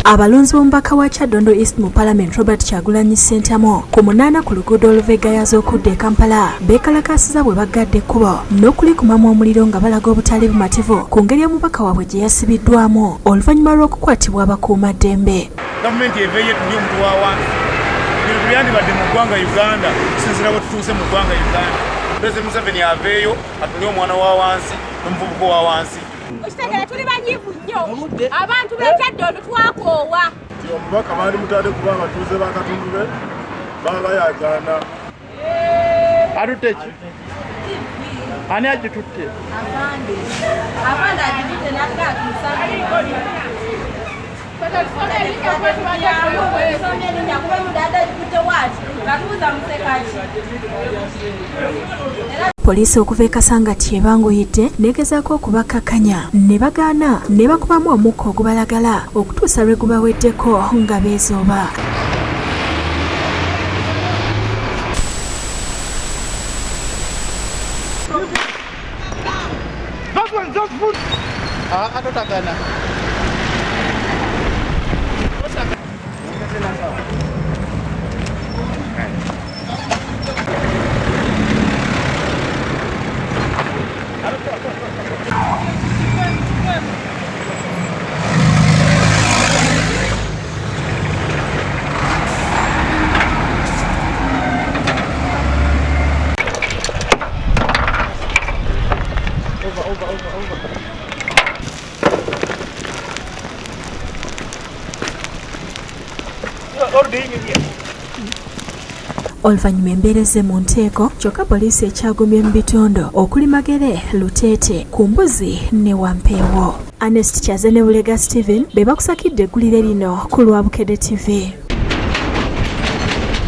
Abalonzi b'omubaka wa Kyaddondo East mu Parliament Robert Kyagulanyi Ssentamu ku 8 ku luguudo oluveegayaza okudda e Kampala beekalakaasiza bwe baggadde ekkubo n'okulikumamu omuliro nga balaga obutali bumativu ku ngeri omubaka waabwe gye yasibiddwamu oluvannyuma lw'okukwatibwa abakuumaddembe. Gavumenti eveeyo etunye omuntu wa wansi bino byandibadde mu ggwanga Uganda okusinziira bwe tutuuse mu ggwanga Uganda. Pulezidenti Museveni aveeyo atunye omwana wa wansi n'omuvubuka wa wansi. Okitegera tuli banyiivu nnyo abantu b'Ekyaddondo twakoowa. Omubaka baali mutadde kuba abatuuze b'akatundu be baba bayagaana. Atutte ki? Ani agitutte? Avande agitutte n'akatuusa. Poliisi okuva e Kasangati ebanguyidde negezaako okubakkakkanya ne bagaana ne bakubamu omukka ogubalagala okutuusa lwe gubaweddeko nga beezooba. Oluvannyuma embeera ezze mu nteeko kyokka poliisi ekyagumye mu bitondo okuli Magere, Luteete, Kumbuzi ne Wampeewo. Ernest Kyaze ne Bulega Steven be bakusakidde eggulire lino ku Lwabukedde TV.